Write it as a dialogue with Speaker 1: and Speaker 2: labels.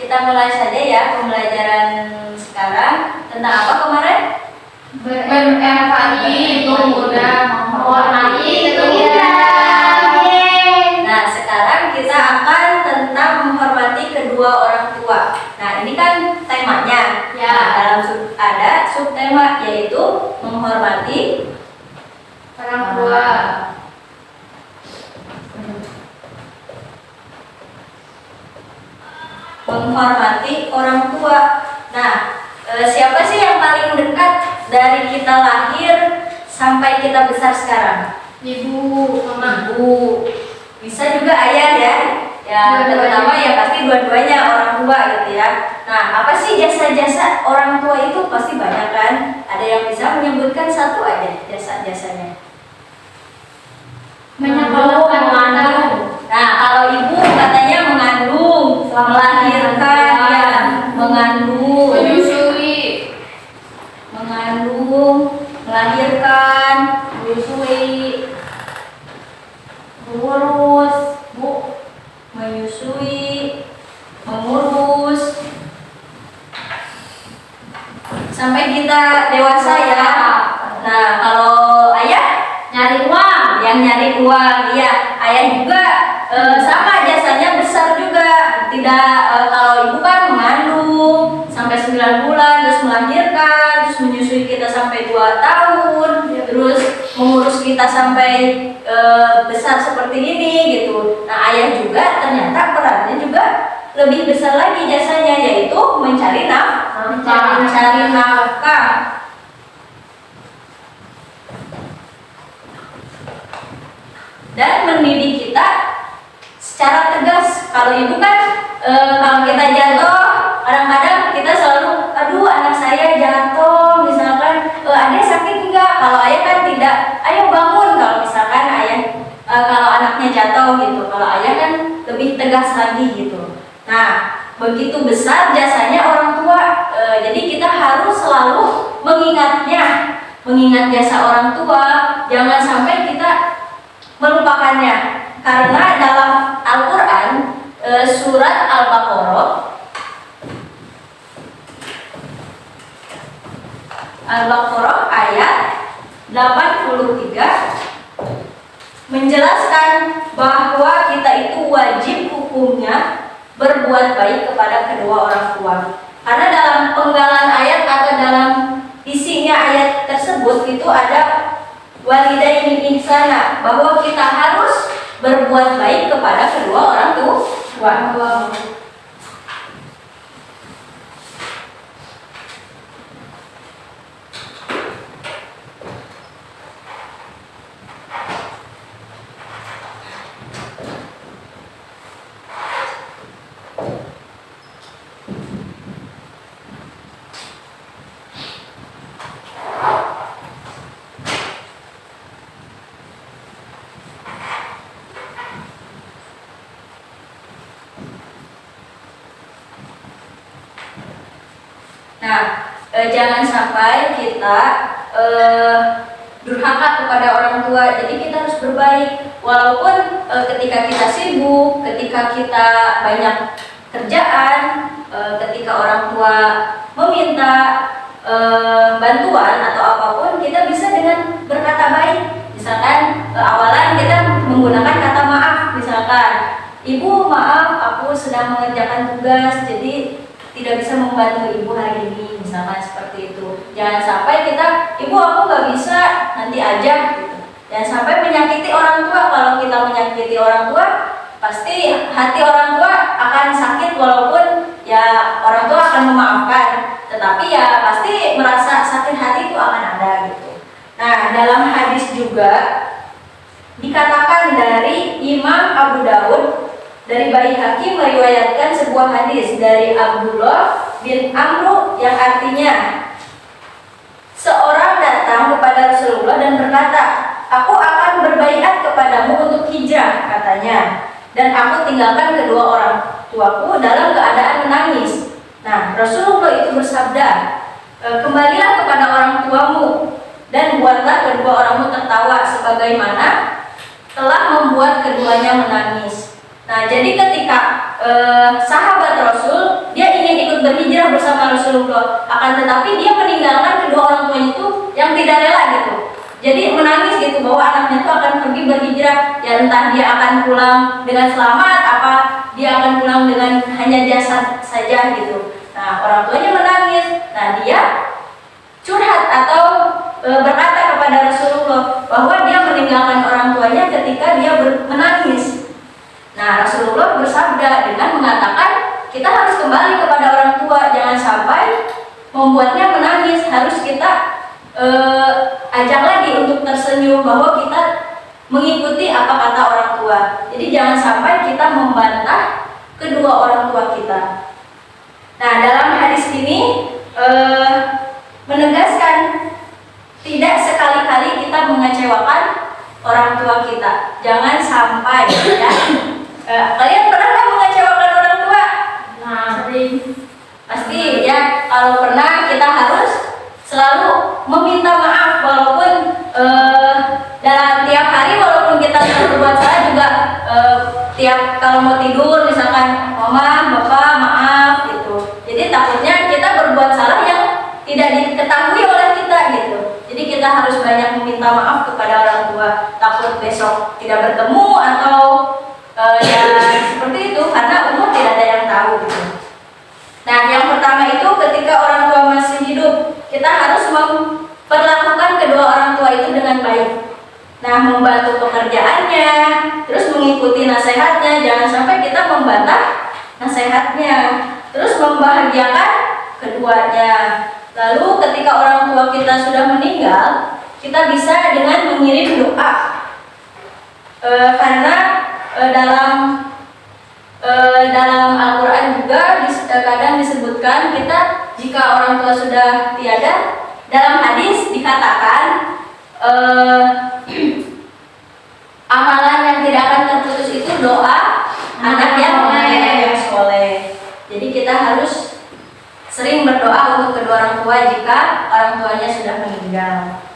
Speaker 1: kita mulai saja ya pembelajaran sekarang. Tentang apa kemarin?
Speaker 2: Berempati, pemuda, menghormati kedua.
Speaker 1: Nah, sekarang kita akan tentang menghormati kedua orang tua. Nah, ini kan temanya.
Speaker 2: Ya.
Speaker 1: Nah, dalam ada subtema yaitu menghormati
Speaker 2: Orang tua.
Speaker 1: Menghormati orang tua. Nah, siapa sih yang paling dekat dari kita lahir sampai kita besar sekarang?
Speaker 2: Ibu, mama.
Speaker 1: Ibu. Bisa juga ayah ya. Ya, terutama ya pasti dua-duanya orang tua gitu ya. Nah, apa sih jasa-jasa orang tua itu? Pasti banyak kan? Ada yang bisa menyebutkan satu aja jasa-jasanya. Mengandung. Nah, kalau ibu katanya mengandung, melahirkan, ya, mengandung, melahirkan, menyusui, mengurus, mengurus, sampai kita dewasa ya. Nah, kalau ayah
Speaker 2: Nyari uang.
Speaker 1: yang nyari uang, iya. Ayah juga sama jasanya besar juga. Tidak kalau ibu kan mengandung sampai 9 bulan, terus melahirkan, terus menyusui kita sampai 2 tahun, terus mengurus kita sampai besar seperti ini gitu. Nah, ayah juga ternyata perannya juga lebih besar lagi jasanya, yaitu mencari nafkah. Dan mendidik kita secara tegas. Kalau ibu kan kalau kita jatuh, kadang-kadang kita selalu, aduh anak saya jatuh, misalkan adek sakit enggak? Kalau ayah kan tidak, ayo bangun. Kalau misalkan ayah kalau anaknya jatuh gitu, kalau ayah kan lebih tegas lagi gitu. Nah, begitu besar jasanya orang tua, jadi kita harus selalu mengingat jasa orang tua, jangan sampai kita melupakannya. Karena dalam Al-Quran surat Al-Baqarah ayat 83 menjelaskan bahwa kita itu wajib hukumnya berbuat baik kepada kedua orang tua. Karena dalam penggalan ayat atau dalam isinya ayat tersebut itu ada walidaini ihsana, bahwa kita harus berbuat baik kepada kedua orang tua. Nah, jangan sampai kita durhaka kepada orang tua. Jadi kita harus berbaik, walaupun ketika kita sibuk, ketika kita banyak kerjaan, ketika orang tua meminta bantuan atau apapun, kita bisa dengan berkata baik. Misalkan awalan kita menggunakan kata maaf, misalkan, ibu maaf aku sedang mengerjakan tugas, jadi tidak bisa membantu ibu hari ini, misalkan seperti itu. Jangan sampai kita, ibu aku nggak bisa, nanti aja gitu. Jangan sampai menyakiti orang tua. Kalau kita menyakiti orang tua, pasti hati orang tua akan sakit, walaupun ya orang tua akan memaafkan, tetapi ya pasti merasa sakit hati itu akan ada gitu. Nah, dalam hadis juga dikatakan dari Imam Abu Daud, dari Baihaqi meriwayatkan sebuah hadis dari Abdullah bin Amr yang artinya, seorang datang kepada Rasulullah dan berkata, aku akan berbaiat kepadamu untuk hijrah, katanya, dan aku tinggalkan kedua orang tuaku dalam keadaan menangis. Nah, Rasulullah itu bersabda, kembalilah kepada orang tuamu dan buatlah kedua orangmu tertawa sebagaimana telah membuat keduanya menangis. Nah, jadi ketika sahabat Rasul, dia belajar bersama Rasulullah, akan tetapi dia meninggalkan kedua orang tuanya itu yang tidak rela gitu. Jadi menangis gitu bahwa anaknya itu akan pergi berhijrah, ya entah dia akan pulang dengan selamat, apa dia akan pulang dengan hanya jasad saja gitu. Nah, orang tuanya menangis. Nah, dia curhat atau berkata kepada Rasulullah bahwa dia meninggalkan orang tuanya ketika dia menangis. Nah, Rasulullah bersabda dengan mengatakan kita harus kembali kepada orang tua, jangan sampai membuatnya menangis. Harus kita ajak lagi untuk tersenyum bahwa kita mengikuti apa kata orang tua. Jadi jangan sampai kita membantah kedua orang tua kita. Nah, dalam hadis ini menegaskan tidak sekali-kali kita mengecewakan orang tua kita. Jangan sampai ya. Kalian pernah nggak mengecewakan orang tua?
Speaker 2: Nah, sering.
Speaker 1: Pasti ya. Kalau pernah, kita harus selalu meminta maaf walaupun dalam tiap hari, walaupun kita berbuat salah juga tiap kalau mau tidur misalkan mama, bapak maaf gitu. Jadi takutnya kita berbuat salah yang tidak diketahui oleh kita gitu. Jadi kita harus banyak meminta maaf kepada orang tua. Takut besok tidak bertemu atau ya seperti itu, karena umur tidak ada yang tahu gitu. Nah, yang pertama itu ketika orang tua masih hidup, kita harus memperlakukan kedua orang tua itu dengan baik. Nah, membantu pekerjaannya, terus mengikuti nasihatnya, jangan sampai kita membantah nasihatnya, terus membahagiakan keduanya. Lalu ketika orang tua kita sudah meninggal, kita bisa dengan mengirim doa. Karena dalam Al-Quran juga kadang disebutkan kita jika orang tua sudah tiada, dalam hadis dikatakan amalan yang tidak akan terputus itu doa anak yang soleh. Jadi kita harus sering berdoa untuk kedua orang tua jika orang tuanya sudah meninggal.